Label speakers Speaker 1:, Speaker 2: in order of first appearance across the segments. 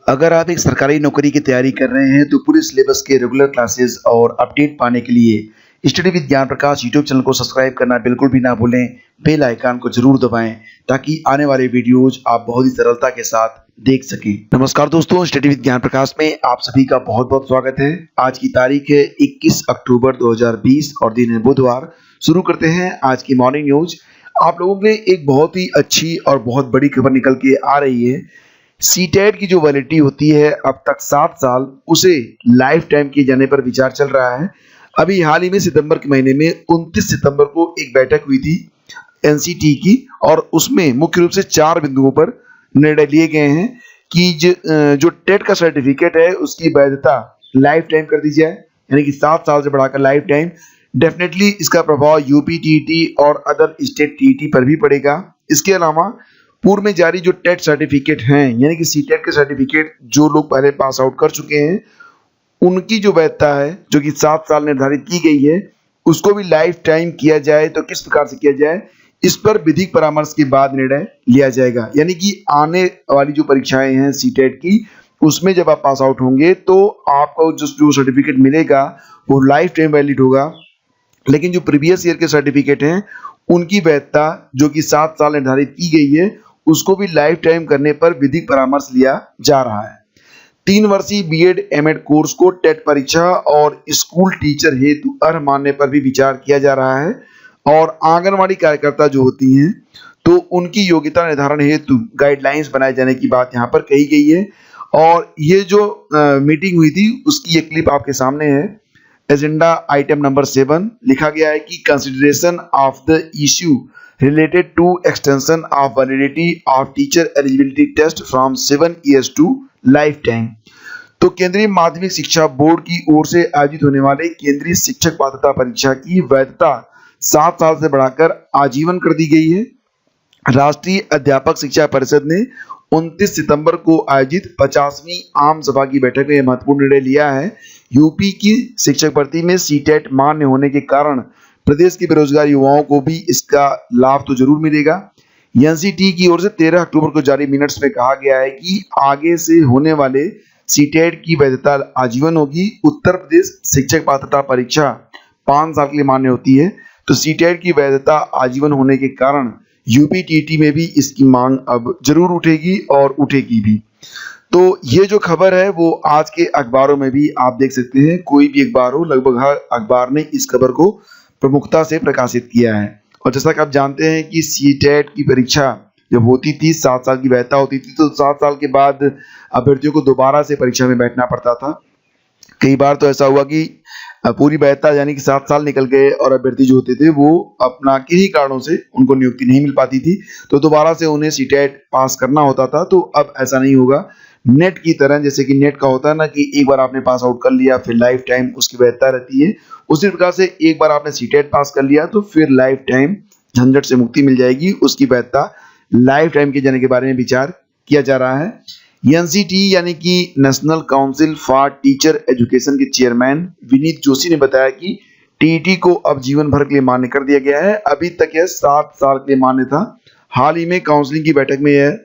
Speaker 1: अगर आप एक सरकारी नौकरी की तैयारी कर रहे हैं तो पूरे सिलेबस के रेगुलर क्लासेस और अपडेट पाने के लिए स्टडी विद ज्ञान प्रकाश यूट्यूब चैनल को सब्सक्राइब करना बिल्कुल भी ना भूलें। बेल आइकन को जरूर दबाएं ताकि आने वाले वीडियोज आप बहुत ही सरलता के साथ देख सकें। नमस्कार दोस्तों, स्टडी विद ज्ञान प्रकाश में आप सभी का बहुत बहुत स्वागत है। आज की तारीख है 21 अक्टूबर 2020 और दिन है बुधवार। शुरू करते हैं आज की मॉर्निंग न्यूज। आप लोगों के लिए एक बहुत ही अच्छी और बहुत बड़ी खबर निकल के आ रही है। सीटेट की जो वैलिडिटी होती है अब तक 7 साल, उसे लाइफ टाइम किए जाने पर विचार चल रहा है। अभी हाल ही में सितंबर के महीने में 29 सितंबर को एक बैठक हुई थी एनसीटी की, और उसमें मुख्य रूप से 4 बिंदुओं पर निर्णय लिए गए हैं कि जो टेट का सर्टिफिकेट है उसकी वैधता लाइफ टाइम कर दी जाए, यानी कि 7 साल से बढ़ाकर लाइफ टाइम। डेफिनेटली इसका प्रभाव यूपी टीईटी और अदर स्टेट टीईटी पर भी पड़ेगा। इसके अलावा पूर्व में जारी जो टेट सर्टिफिकेट हैं, यानी कि सीटेट के सर्टिफिकेट जो लोग पहले पास आउट कर चुके हैं, उनकी जो वैधता है जो कि 7 साल निर्धारित की गई है, उसको भी लाइफ टाइम किया जाए तो किस प्रकार से किया जाए, इस पर विधिक परामर्श के बाद निर्णय लिया जाएगा। यानी कि आने वाली जो परीक्षाएं हैं सीटेट की, उसमें जब आप पास आउट होंगे तो आपको जो सर्टिफिकेट मिलेगा वो लाइफ टाइम वैलिड होगा। लेकिन जो प्रीवियस ईयर के सर्टिफिकेट हैं उनकी वैधता जो कि 7 साल निर्धारित की गई है, उसको भी लाइफ टाइम करने पर विधिक परामर्श लिया जा रहा है। 3 वर्षीय बीएड एमएड कोर्स को टेट परीक्षा और स्कूल टीचर हेतु अर्ह मानने पर भी विचार किया जा रहा है। और आंगनवाड़ी कार्यकर्ता जो होती हैं तो उनकी योग्यता निर्धारण हेतु गाइडलाइंस बनाए जाने की बात यहाँ पर कही गई है। और ये जो मीटिंग हुई थी उसकी एक क्लिप आपके सामने है। एजेंडा आइटम नंबर 7 लिखा गया है कि consideration of the issue related to extension of validity of teacher eligibility test from 7 years to lifetime। तो केंद्रीय माध्यमिक शिक्षा बोर्ड की ओर से आयोजित होने वाले केंद्रीय शिक्षक पात्रता परीक्षा की वैधता 7 साल से बढ़ाकर आजीवन कर दी गई है। राष्ट्रीय अध्यापक शिक्षा परिषद ने 29 सितंबर को आयोजित 50वीं आम सभा की बैठक में यह महत्वपूर्ण निर्णय लिया है। यूपी की शिक्षक भर्ती में सीटेट मान्य होने के कारण प्रदेश के बेरोजगार युवाओं को भी इसका लाभ तो जरूर मिलेगा। एनसीटी की ओर से 13 अक्टूबर को जारी मिनट्स में कहा गया है कि आगे से होने वाले सीटेट की वैधता आजीवन होगी। उत्तर प्रदेश शिक्षक पात्रता परीक्षा 5 साल के लिए मान्य होती है, तो सीटेट की वैधता आजीवन होने के कारण यूपी टीईटी में भी इसकी मांग अब जरूर उठेगी और उठेगी भी। तो ये जो खबर है वो आज के अखबारों में भी आप देख सकते हैं। कोई भी अखबार हो, लगभग हर अखबार ने इस खबर को प्रमुखता से प्रकाशित किया है। और जैसा कि आप जानते हैं कि सीटेट की परीक्षा जब होती थी 7 साल की वैधता होती थी, तो 7 साल के बाद अभ्यर्थियों को दोबारा से परीक्षा में बैठना पड़ता था। कई बार तो ऐसा हुआ कि पूरी वैधता यानी कि 7 साल निकल गए और अभ्यर्थी जो होते थे वो अपना किन्हीं कारणों से उनको नियुक्ति नहीं मिल पाती थी, तो दोबारा से उन्हें सीटेट पास करना होता था। तो अब ऐसा नहीं होगा। नेट की तरह, जैसे कि नेट का होता है ना कि एक बार आपने पास आउट कर लिया फिर लाइफ टाइम उसकी वैधता रहती है, उसी प्रकार से एक बार आपने सीटेट पास कर लिया तो फिर लाइफ टाइम झंझट से मुक्ति मिल जाएगी। उसकी वैधता लाइफ टाइम के जाने के बारे में विचार किया जा रहा है। एनसीटी यानी कि national council for teacher education के चेयरमैन विनीत जोशी ने बताया कि टीईटी को अब जीवन भर के लिए मान्य कर दिया गया है। अभी तक यह 7 साल के लिए मान्य था। हाल ही में काउंसिलिंग की बैठक में यह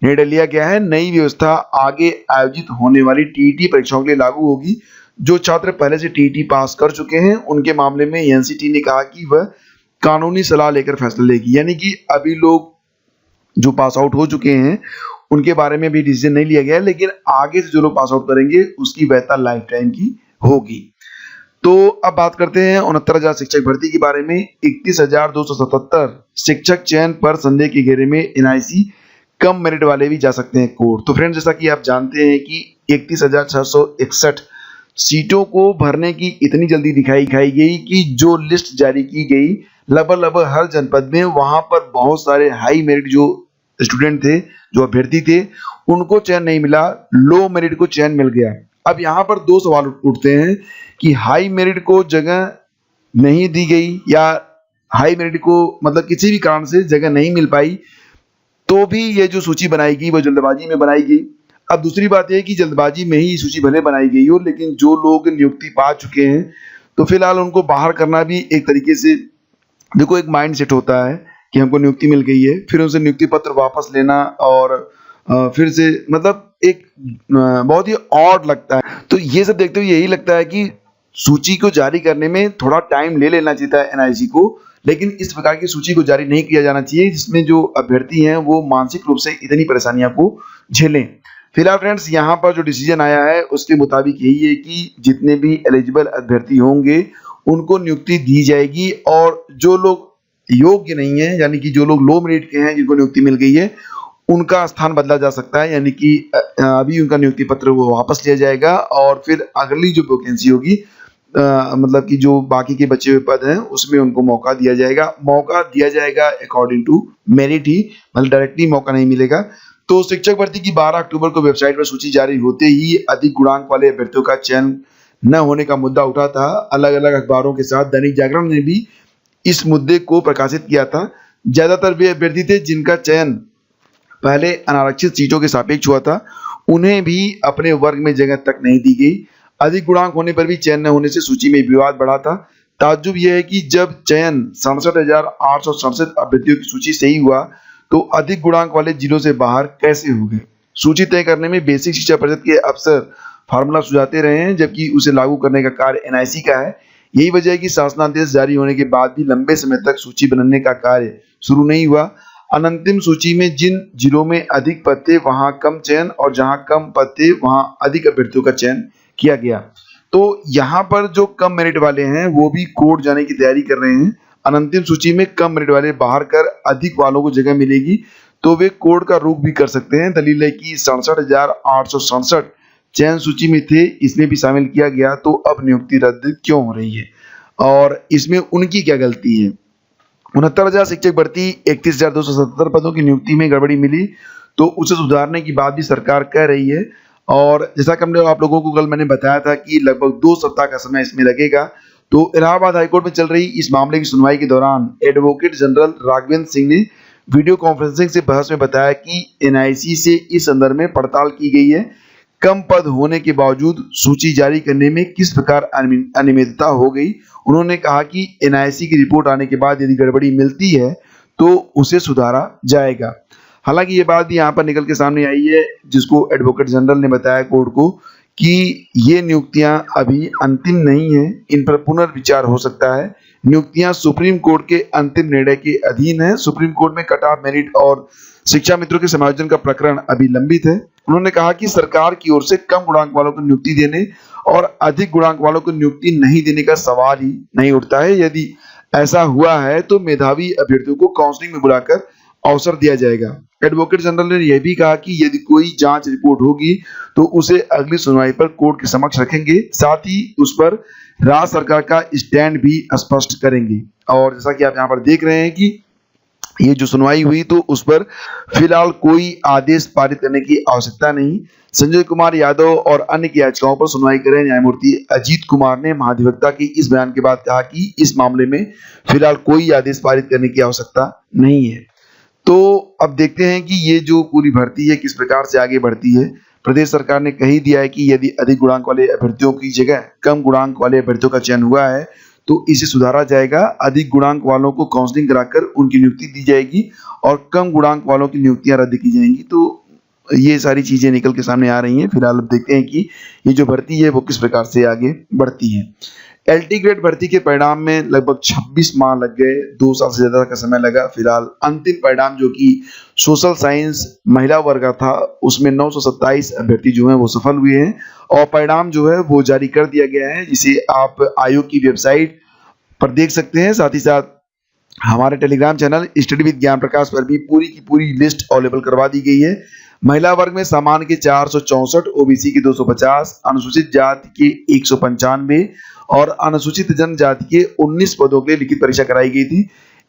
Speaker 1: निर्णय लिया गया है। नई व्यवस्था आगे आयोजित होने वाली टीईटी परीक्षाओं के लिए लागू होगी। जो छात्र पहले से टीईटी पास कर चुके हैं उनके मामले में एनसीटी ने कहा कि वह कानूनी सलाह लेकर फैसला लेगी। यानी कि अभी लोग जो पास आउट हो चुके हैं उनके बारे में भी डिसीजन नहीं लिया गया है, लेकिन आगे से जो लोग पास आउट करेंगे उसकी वैधता लाइफ टाइम की होगी। तो अब बात करते हैं 69,000 शिक्षक भर्ती के बारे में। 31,277 शिक्षक चयन पर संदेह के घेरे में एनआईसी कम मेरिट वाले भी जा सकते हैं कोर्ट। तो फ्रेंड्स, जैसा कि आप जानते हैं कि 31,661 सीटों को भरने की इतनी जल्दी दिखाई गई कि जो लिस्ट जारी की गई लगभग हर जनपद में, वहां पर बहुत सारे हाई मेरिट जो स्टूडेंट थे, जो अभ्यर्थी थे, उनको चयन नहीं मिला, लो मेरिट को चयन मिल गया। अब यहाँ पर 2 सवाल उठते हैं कि हाई मेरिट को जगह नहीं दी गई या हाई मेरिट को मतलब किसी भी कारण से जगह नहीं मिल पाई, तो भी ये जो सूची बनाई गई वो जल्दबाजी में बनाई गई। अब दूसरी बात यह है कि जल्दबाजी में ही सूची भले बनाई गई हो, लेकिन जो लोग नियुक्ति पा चुके हैं तो फिलहाल उनको बाहर करना भी एक तरीके से, देखो, एक माइंड सेट होता है कि हमको नियुक्ति मिल गई है, फिर उनसे नियुक्ति पत्र वापस लेना और फिर से मतलब एक बहुत ही ऑड लगता है। तो ये सब देखते हुए यही लगता है कि सूची को जारी करने में थोड़ा टाइम ले लेना चाहिए था एनआईसी को, लेकिन इस प्रकार की सूची को जारी नहीं किया जाना चाहिए जिसमें जो अभ्यर्थी हैं वो मानसिक रूप से इतनी परेशानियां को झेलें। फिलहाल फ्रेंड्स यहाँ पर जो डिसीजन आया है उसके मुताबिक यही है कि जितने भी एलिजिबल अभ्यर्थी होंगे उनको नियुक्ति दी जाएगी, और जो लोग योग्य नहीं है यानी कि जो लोग लो मेरिट के हैं जिनको नियुक्ति मिल गई है उनका स्थान बदला जा सकता है, यानी कि अभी उनका नियुक्ति पत्र वो वापस लिया जाएगा और फिर अगली जो वैकेंसी होगी मतलब कि जो बाकी के बचे हुए पद हैं उसमें उनको मौका दिया जाएगा अकॉर्डिंग टू मेरिट ही, मतलब डायरेक्टली मौका नहीं मिलेगा। तो शिक्षक भर्ती की 12 अक्टूबर को वेबसाइट पर सूची जारी होते ही अधिक गुणांक वाले अभ्यर्थियों का चयन न होने का मुद्दा उठा था। अलग अलग अखबारों के साथ दैनिक जागरण ने भी इस मुद्दे को प्रकाशित किया था। ज्यादातर वे अभ्यर्थी थे जिनका चयन पहले अनारक्षित सीटों के सापेक्ष हुआ था, उन्हें भी अपने वर्ग में जगह तक नहीं दी गई। अधिक गुणांक होने पर भी चयन न होने से सूची में विवाद बढ़ा था। ताज्जुब यह है कि जब चयन 67,867 अभ्यर्थियों की सूची से ही हुआ तो अधिक गुणांक वाले जिलों से बाहर कैसे हो गए। सूची तय करने में बेसिक शिक्षा परिषद के अफसर फार्मूला सुझाते रहे हैं, जबकि उसे लागू करने का कार्य एनआईसी का है। यही वजह है कि शासनादेश जारी होने के बाद भी लंबे समय तक सूची बनाने का कार्य शुरू नहीं हुआ। अनंतिम सूची में जिन जिलों में अधिक पद थे वहां कम चयन, और जहां कम पद थे वहां अधिक अभ्यर्थियों का चयन किया गया। तो यहाँ पर जो कम मेरिट वाले हैं वो भी कोर्ट जाने की तैयारी कर रहे हैं। अनंतिम सूची में कम मेरिट वाले बाहर कर अधिक वालों को जगह मिलेगी तो वे कोर्ट का रुख भी कर सकते हैं। दलील है कि 67,867 चयन सूची में थे, इसमें भी शामिल किया गया, तो अब नियुक्ति रद्द क्यों हो रही है और इसमें उनकी क्या गलती है। 69,000 शिक्षक भर्ती 31,277 पदों की नियुक्ति में गड़बड़ी मिली तो उसे सुधारने की बात भी सरकार कह रही है। और जैसा कि हमने आप लोगों को कल मैंने बताया था कि लगभग 2 सप्ताह का समय इसमें लगेगा। तो इलाहाबाद हाईकोर्ट में चल रही इस मामले की सुनवाई के दौरान एडवोकेट जनरल राघवेंद्र सिंह ने वीडियो कॉन्फ्रेंसिंग से बहस में बताया कि एनआईसी से इस संदर्भ में पड़ताल की गई है। कम पद होने के बावजूद सूची जारी करने में किस प्रकार अनियमितता हो गई। उन्होंने कहा कि एनआईसी की रिपोर्ट आने के बाद यदि गड़बड़ी मिलती है तो उसे सुधारा जाएगा। हालांकि ये बात भी यहाँ पर निकल के सामने आई है, जिसको एडवोकेट जनरल ने बताया कोर्ट को कि ये नियुक्तियां अभी अंतिम नहीं है, इन पर पुनर्विचार हो सकता है। नियुक्तियां सुप्रीम कोर्ट के अंतिम निर्णय के अधीन है। सुप्रीम कोर्ट में कट ऑफ मेरिट और शिक्षा मित्रों के समायोजन का प्रकरण अभी लंबित है। उन्होंने कहा कि सरकार की ओर से कम गुणांक वालों को नियुक्ति देने और अधिक गुणांक वालों को नियुक्ति नहीं देने का सवाल ही नहीं उठता है। यदि ऐसा हुआ है तो मेधावी अभ्यर्थियों को काउंसलिंग में बुलाकर अवसर दिया जाएगा। एडवोकेट जनरल ने यह भी कहा कि यदि कोई जांच रिपोर्ट होगी तो उसे अगली सुनवाई पर कोर्ट के समक्ष रखेंगे, साथ ही उस पर राज्य सरकार का स्टैंड भी स्पष्ट करेंगे। और जैसा कि आप यहाँ पर देख रहे हैं कि ये जो सुनवाई हुई तो उस पर फिलहाल कोई आदेश पारित करने की आवश्यकता नहीं। संजय कुमार यादव और अन्य की याचिकाओं पर सुनवाई कर रहे न्यायमूर्ति अजीत कुमार ने महाधिवक्ता के इस बयान के बाद कहा कि इस मामले में फिलहाल कोई आदेश पारित करने की आवश्यकता नहीं है। तो अब देखते हैं कि ये जो पूरी भर्ती है किस प्रकार से आगे बढ़ती है। प्रदेश सरकार ने कही दिया है कि यदि अधिक गुणांक वाले अभ्यर्थियों की जगह कम गुणांक वाले अभ्यर्थियों का चयन हुआ है तो इसे सुधारा जाएगा। अधिक गुणांक वालों को काउंसलिंग कराकर उनकी नियुक्ति दी जाएगी और कम गुणांक वालों की नियुक्तियां रद्द की जाएंगी। तो ये सारी चीजें निकल के सामने आ रही हैं। फिलहाल अब देखते हैं कि ये जो भर्ती है वो किस प्रकार से आगे बढ़ती है। एलटी ग्रेड भर्ती के परिणाम में लगभग 26 माह लग गए, 2 साल से ज्यादा का समय लगा। फिलहाल अंतिम परिणाम जो कि सोशल साइंस महिला वर्ग का था उसमें 927 अभ्यर्थी जो हैं वो सफल हुए हैं और परिणाम जो है वो जारी कर दिया गया है, जिसे आप आयोग की वेबसाइट पर देख सकते हैं। साथ ही साथ हमारे टेलीग्राम चैनल स्टडी विद ज्ञान प्रकाश पर भी पूरी की पूरी लिस्ट अवेलेबल करवा दी गई है। महिला वर्ग में सामान्य के 464, ओबीसी के 250, अनुसूचित जाति के 195 और अनुसूचित जनजाति के 19 पदों के लिए लिखित परीक्षा कराई गई थी।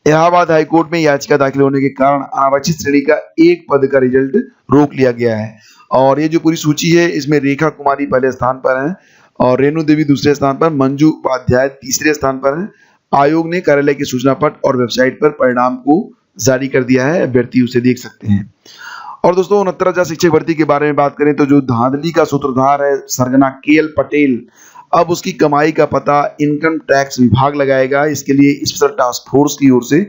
Speaker 1: इलाहाबाद हाईकोर्ट में याचिका दाखिल होने के कारण अनारक्षित श्रेणी का एक पद का रिजल्ट रोक लिया गया है। और ये जो पूरी सूची है इसमें रेखा कुमारी पहले स्थान पर है और रेणु देवी दूसरे स्थान पर, मंजू उपाध्याय तीसरे स्थान पर है। आयोग ने कार्यालय के सूचना पट और वेबसाइट पर परिणाम को जारी कर दिया है, अभ्यर्थी उसे देख सकते हैं। और दोस्तों 69,000 शिक्षक भर्ती के बारे में बात करें तो जो धांधली का सूत्रधार है सरगना केएल पटेल, अब उसकी कमाई का पता इनकम टैक्स विभाग लगाएगा। इसके लिए स्पेशल टास्क फोर्स की ओर से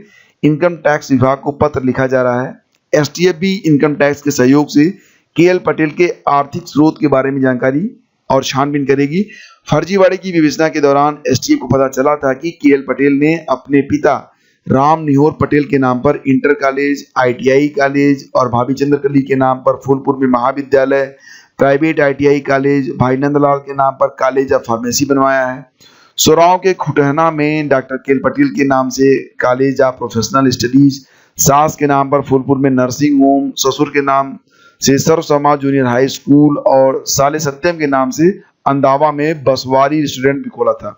Speaker 1: इनकम टैक्स विभाग को पत्र लिखा जा रहा है। एसटीएफ भी इनकम टैक्स के सहयोग से केएल पटेल के आर्थिक स्रोत के बारे में जानकारी और छानबीन करेगी। फर्जीवाड़े की विवेचना के दौरान एसटीएफ को पता चला था कि केएल पटेल ने अपने पिता राम निहोर पटेल के नाम पर इंटर कॉलेज, आईटीआई कॉलेज और भाभी चंद्र कली के नाम पर फूलपुर में महाविद्यालय, प्राइवेट आईटीआई कॉलेज, भाई नंदलाल के नाम पर कॉलेज ऑफ फार्मेसी बनवाया है। सोराव के खुटहना में डॉक्टर केएल पटेल के नाम से कॉलेज ऑफ प्रोफेशनल स्टडीज, सास के नाम पर फूलपुर में नर्सिंग होम, ससुर के नाम से सर्व समाज जूनियर हाई स्कूल और साले सत्यम के नाम से अंदावा में बसवारी रेस्टोरेंट भी खोला था।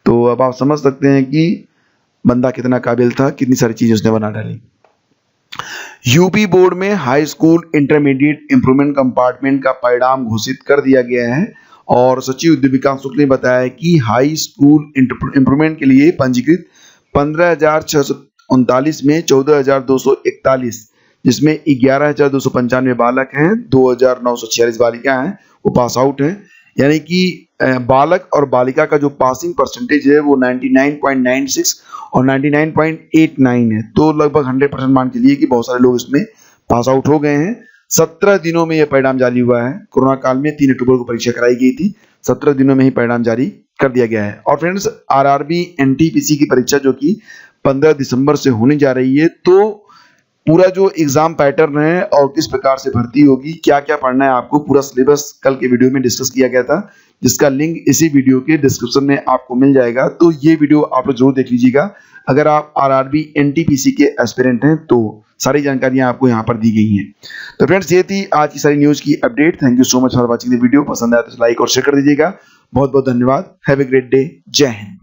Speaker 1: तो अब आप समझ सकते हैं कि बंदा कितना काबिल था, कितनी सारी चीजें उसने बना डाली। यूपी बोर्ड में high school intermediate improvement compartment का परिणाम घोषित कर दिया गया है और सचिव उद्योग विकास शुक्ल ने बताया कि हाई स्कूल इंप्रूवमेंट के लिए पंजीकृत 15,639 में 14,241, जिसमें 11,295 बालक हैं, 2,946 बालिका हैं, वो पास आउट हैं। यानी कि बालक और बालिका का जो पासिंग परसेंटेज है वो 99.96 और 99.89 है। तो लगभग 100% मान के लिए कि बहुत सारे लोग इसमें पास आउट हो गए हैं। 17 दिनों में यह परिणाम जारी हुआ है। कोरोना काल में 3 अक्टूबर को परीक्षा कराई गई थी, 17 दिनों में ही परिणाम जारी कर दिया गया है। और फ्रेंड्स, आरआरबी एनटीपीसी की परीक्षा जो कि 15 दिसंबर से होने जा रही है, तो पूरा जो एग्जाम पैटर्न है और किस प्रकार से भर्ती होगी, क्या क्या पढ़ना है आपको, पूरा सिलेबस कल के वीडियो में डिस्कस किया गया था, जिसका लिंक इसी वीडियो के डिस्क्रिप्शन में आपको मिल जाएगा। तो ये वीडियो आप लोग जरूर देख लीजिएगा। अगर आप आरआरबी एनटीपीसी के एस्पिरेंट हैं तो सारी जानकारियां आपको यहाँ पर दी गई हैं। तो फ्रेंड्स, ये थी आज की सारी न्यूज की update. Thank you so much for watching the video. पसंद आया तो लाइक और शेयर कर दीजिएगा। बहुत बहुत धन्यवाद। Have a great day. जय हिंद।